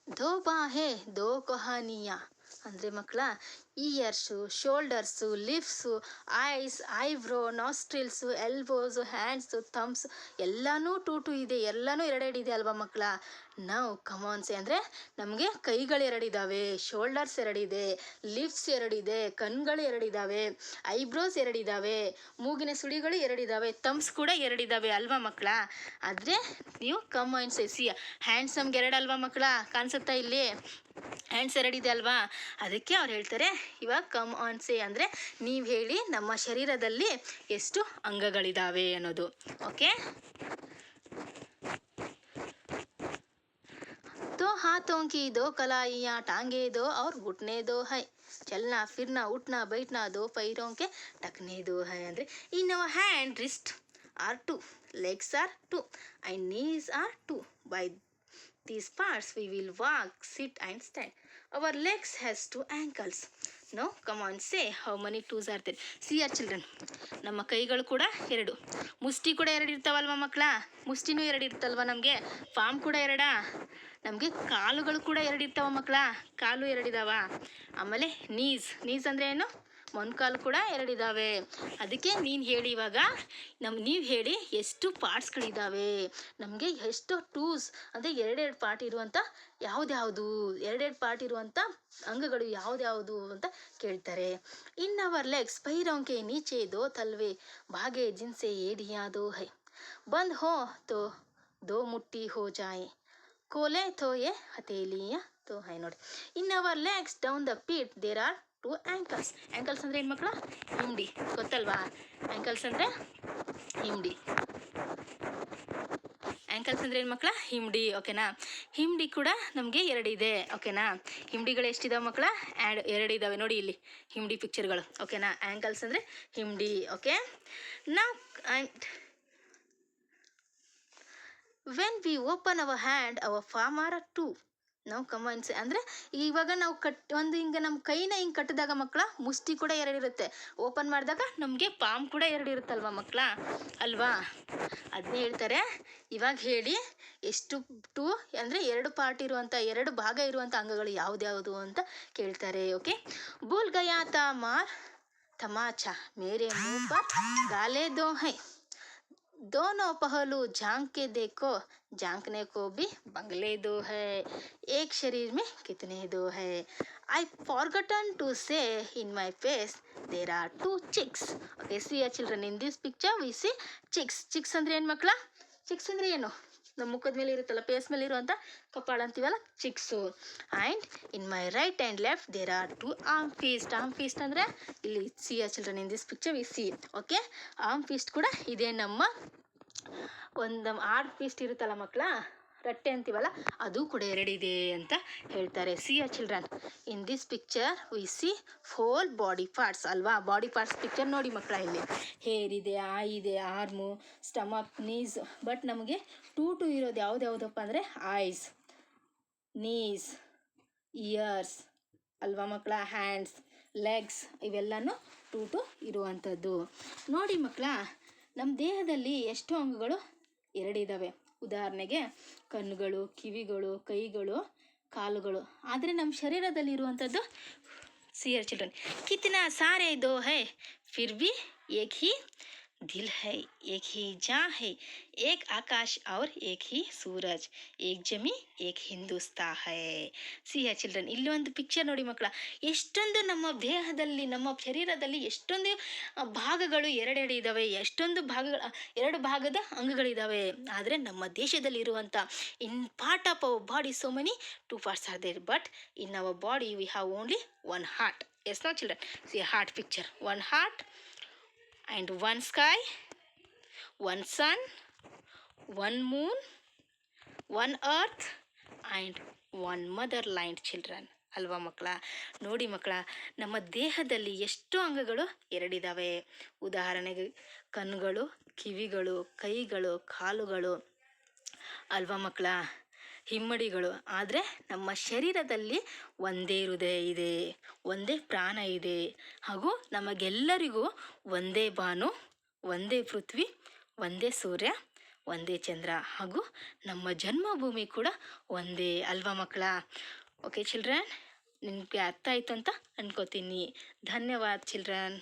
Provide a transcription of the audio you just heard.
ದೋ ಬಾಹೆ ದೋ ಕಹಾನಿಯ ಅಂದರೆ ಮಕ್ಕಳ ears, shoulders, lips, eyes, eyebrow, nostrils, elbows, hands, thumbs ಎಲ್ಲನೂ ಟೂ ಇದೆ, ಎಲ್ಲನೂ ಎರಡೆರಡಿದೆ ಅಲ್ವಾ ಮಕ್ಕಳ. ನಾವು ಕಮಾನ್ಸೆ ಅಂದರೆ ನಮಗೆ ಕೈಗಳು ಎರಡಿದ್ದಾವೆ, ಶೋಲ್ಡರ್ಸ್ ಎರಡಿದೆ, ಲಿಪ್ಸ್ ಎರಡಿದೆ, ಕಣ್ಗಳು ಎರಡಿದ್ದಾವೆ, ಐಬ್ರೋಸ್ ಎರಡಿದ್ದಾವೆ, ಮೂಗಿನ ಸುಳಿಗಳು ಎರಡಿದ್ದಾವೆ, ಥಮ್ಸ್ ಕೂಡ ಎರಡಿದ್ದಾವೆ ಅಲ್ವಾ ಮಕ್ಕಳ. ಆದರೆ ನೀವು ಕಮಾನ್ಸೆ ಸಿ ಹ್ಯಾಂಡ್ಸಮ್ಗೆ ಎರಡಲ್ವಾ ಮಕ್ಕಳ, ಕಾಣಿಸುತ್ತಾ ಇಲ್ಲಿ ಹ್ಯಾಂಡ್ಸ್ ಎರಡಿದೆ ಅಲ್ವಾ. ಅದಕ್ಕೆ ಅವ್ರು ಹೇಳ್ತಾರೆ ಇವಾಗ ಕಮ್ ಆನ್ ಸೇ ಅಂದರೆ ನೀವು ಹೇಳಿ ನಮ್ಮ ಶರೀರದಲ್ಲಿ ಎಷ್ಟು ಅಂಗಗಳಿದ್ದಾವೆ ಅನ್ನೋದು. ಓಕೆ, तो हाथों की दो कलाइयाँ, टांगे दो और घुटने दो है, चलना फिरना उठना बैठना दो पैरों के टकने दो है ಅಂದರೆ in our hand wrist are two, legs are two and knees are two. By these parts we will walk, sit and stand. Our legs has two ankles. Now come on, say how many toes are there. See your children, ನಮ್ಮ ಕೈಗಳು ಕೂಡ ಎರಡು, ಮುಷ್ಟಿ ಕೂಡ ಎರಡು ಇರ್ತಾವಲ್ವ ಮಕ್ಕಳ, ಮುಷ್ಟಿನೂ ಎರಡು ಇರ್ತಲ್ವ ನಮಗೆ, ಪಾಮ್ ಕೂಡ ಎರಡಾ, ನಮಗೆ ಕಾಲುಗಳು ಕೂಡ ಎರಡು ಇರ್ತಾವ ಮಕ್ಕಳ, ಕಾಲು ಎರಡಿದಾವ. ಆಮೇಲೆ ನೀಸ್ ಅಂದರೆ ಏನು, ಮೊಣಕಾಲು ಕೂಡ ಎರಡಿದ್ದಾವೆ. ಅದಕ್ಕೆ ನೀನು ಹೇಳಿ ಇವಾಗ ನೀವು ಹೇಳಿ ಎಷ್ಟು ಪಾರ್ಟ್ಸ್ಗಳಿದ್ದಾವೆ, ನಮಗೆ ಎಷ್ಟು ಟೂಸ್ ಅಂದರೆ ಎರಡೆರಡು ಪಾರ್ಟ್ ಇರುವಂಥ ಯಾವುದ್ಯಾವುದು, ಎರಡೆರಡು ಪಾರ್ಟ್ ಇರುವಂಥ ಅಂಗಗಳು ಯಾವುದ್ಯಾವುದು ಅಂತ ಕೇಳ್ತಾರೆ. ಇನ್ ಅವರ್ ಲೆಗ್ಸ್ ಪೈರೋಂಕೆ ನೀಚೆ ದೋ ತಲ್ವೆ ಭಾಗೆ ಜಿನ್ಸೆ ಏಡಿಯಾ ದೋ ಹೈ, ಬಂದ್ ಹೋ ತೋ ದೋ ಮುಟ್ಟಿ ಹೋ ಜಾಯೆ, ಕೋಲೆ ಥೋ ಎ ಹತೇಲಿಯ ತೋ ಹೈ. ನೋಡಿ, in our legs down the feet there are two ankles. Ankles ಅಂದರೆ ಏನು ಮಕ್ಕಳ, ಹಿಂಡಿ, ಗೊತ್ತಲ್ವಾ ಆ್ಯಂಕಲ್ಸ್ ಅಂದರೆ ಹಿಂಡಿ. ಆ್ಯಂಕಲ್ಸ್ ಅಂದರೆ ಏನು ಮಕ್ಕಳ, ಹಿಂಡಿ. ಓಕೆನಾ, ಹಿಂಡಿ ಕೂಡ ನಮಗೆ ಎರಡಿದೆ. ಓಕೆನಾ, ಹಿಂಡಿಗಳು ಎಷ್ಟಿದಾವೆ ಮಕ್ಕಳ, ಎರಡಿದ್ದಾವೆ ನೋಡಿ ಇಲ್ಲಿ ಹಿಂಡಿ ಪಿಕ್ಚರ್ಗಳು. ಓಕೆನಾ, ಆ್ಯಂಕಲ್ಸ್ ಅಂದರೆ ಹಿಂಡಿ. ಓಕೆ, ನಾವು when we open our hand our palm are two. ನಾವು ಕಮಾನ್ಸ್ ಅಂದರೆ ಇವಾಗ ನಾವು ಒಂದು ಹಿಂಗೆ ನಮ್ಮ ಕೈನ ಹಿಂಗೆ ಕಟ್ಟಿದಾಗ ಮಕ್ಕಳ ಮುಷ್ಟಿ ಕೂಡ ಎರಡಿರುತ್ತೆ, ಓಪನ್ ಮಾಡಿದಾಗ ನಮಗೆ ಪಾಮ್ ಕೂಡ ಎರಡು ಇರುತ್ತಲ್ವ ಮಕ್ಕಳ, ಅಲ್ವಾ. ಅದನ್ನೇ ಹೇಳ್ತಾರೆ ಇವಾಗ ಹೇಳಿ ಎಷ್ಟು ಟು ಅಂದರೆ ಎರಡು ಪಾರ್ಟ್ ಇರುವಂಥ, ಎರಡು ಭಾಗ ಇರುವಂಥ ಅಂಗಗಳು ಯಾವುದ್ಯಾವುದು ಅಂತ ಕೇಳ್ತಾರೆ. ಓಕೆ, ಭೂಲ್ ಗಯಾ ತಾ ಮಾರ್ ತಮಾಚಾ ಮೇರೆ ಮುँह पर गाले दो हैं, दोनों पहलू झांक के देखो, झांकने को भी बंगले दो है, एक शरीर में कितने दो है. I forgotten to say in my face there are two chicks. Okay, see your children, in this picture we see chicks. Chicks ಅಂದ್ರೆ ಏನು ಮಕ್ಕಳ, ಚಿಕ್ಸ್ ಅಂದರೆ ಏನು, ನಮ್ಮ ಮುಖದ ಮೇಲೆ ಇರುತ್ತಲ್ಲ, ಫೇಸ್ ಮೇಲೆ ಇರುವಂಥ ಕಪಾಳ ಅಂತೀವಲ್ಲ, cheeks. And in my right and left there are two armpits. Armpits ಅಂದರೆ ಇಲ್ಲಿ see your children in this picture we see. Okay, armpits ಕೂಡ ಇದೆ, ನಮ್ಮ ಒಂದು ಆರ್ಮ್ ಫೀಸ್ಟ್ ಇರುತ್ತಲ್ಲ ಮಕ್ಕಳ, ರಟ್ಟೆ ಅಂತೀವಲ್ಲ, ಅದು ಕೂಡ ಎರಡಿದೆ ಅಂತ ಹೇಳ್ತಾರೆ. See your children, in this picture we see 4 body parts ಅಲ್ವಾ. ಬಾಡಿ ಪಾರ್ಟ್ಸ್ ಪಿಕ್ಚರ್ ನೋಡಿ ಮಕ್ಕಳ, ಇಲ್ಲಿ ಹೇರ್ ಇದೆ, ಐ ಇದೆ, ಆರ್ಮು, ಸ್ಟಮಕ್, ನೀಸ್. ಬಟ್ ನಮಗೆ ಟೂ ಇರೋದು ಯಾವುದ್ಯಾವುದಪ್ಪ ಅಂದರೆ ಐಸ್, ನೀಸ್, ಇಯರ್ಸ್ ಅಲ್ವಾ ಮಕ್ಕಳ, ಹ್ಯಾಂಡ್ಸ್, ಲೆಗ್ಸ್ ಇವೆಲ್ಲನೂ ಟೂ ಇರುವಂಥದ್ದು. ನೋಡಿ ಮಕ್ಕಳ, ನಮ್ಮ ದೇಹದಲ್ಲಿ ಎಷ್ಟು ಅಂಗಗಳು ಎರಡಿದ್ದಾವೆ. ಉದಾಹರಣೆಗೆ ಕಣ್ಣುಗಳು, ಕಿವಿಗಳು, ಕೈಗಳು, ಕಾಲುಗಳು. ಆದರೆ ನಮ್ಮ ಶರೀರದಲ್ಲಿ ಇರುವಂಥದ್ದು ಸಿಯರ್ ಚಿಲ್ಡ್ರನ್ ಕಿतना सारे दो है फिर भी एक ही दिल है, एक ही जान है, एक आकाश और एक ही सूरज, एक जमी एक ಹಿಂದೂಸ್ತಾ है. ಸಿಯರ್ ಚಿಲ್ಡ್ರನ್, ಇಲ್ಲಿ ಒಂದು ಪಿಕ್ಚರ್ ನೋಡಿ ಮಕ್ಕಳ, ಎಷ್ಟೊಂದು ನಮ್ಮ ದೇಹದಲ್ಲಿ, ನಮ್ಮ ಶರೀರದಲ್ಲಿ ಎಷ್ಟೊಂದು ಭಾಗಗಳು ಎರಡೆರಡು ಇದ್ದಾವೆ, ಎಷ್ಟೊಂದು ಭಾಗಗಳ ಎರಡು ಭಾಗದ ಅಂಗಗಳಿದ್ದಾವೆ. ಆದರೆ ನಮ್ಮ ದೇಶದಲ್ಲಿ ಇರುವಂಥ in part of our body so many two parts are there, but in our body we have only one heart. Yes no children, see heart picture, one heart and one sky, one sun, one moon, one earth and one motherland children ಅಲ್ವಾ ಮಕ್ಕಳ. ನೋಡಿ ಮಕ್ಕಳ, ನಮ್ಮ ದೇಹದಲ್ಲಿ ಎಷ್ಟು ಅಂಗಗಳು ಎರಡಿದ್ದಾವೆ. ಉದಾಹರಣೆಗೆ ಕಣ್ಣುಗಳು, ಕಿವಿಗಳು, ಕೈಗಳು, ಕಾಲುಗಳು ಅಲ್ವಾ ಮಕ್ಕಳ, ಹಿಮ್ಮಡಿಗಳು. ಆದರೆ ನಮ್ಮ ಶರೀರದಲ್ಲಿ ಒಂದೇ ಹೃದಯ ಇದೆ, ಒಂದೇ ಪ್ರಾಣ ಇದೆ, ಹಾಗೂ ನಮಗೆಲ್ಲರಿಗೂ ಒಂದೇ ಬಾನು, ಒಂದೇ ಪೃಥ್ವಿ, ಒಂದೇ ಸೂರ್ಯ, ಒಂದೇ ಚಂದ್ರ ಹಾಗೂ ನಮ್ಮ ಜನ್ಮಭೂಮಿ ಕೂಡ ಒಂದೇ ಅಲ್ವಾ ಮಕ್ಕಳ? ಓಕೆ ಚಿಲ್ಡ್ರನ್, ನಿಮಗೆ ಅರ್ಥ ಆಯಿತು ಅಂತ ಅನ್ಕೋತೀನಿ. ಧನ್ಯವಾದ ಚಿಲ್ಡ್ರನ್.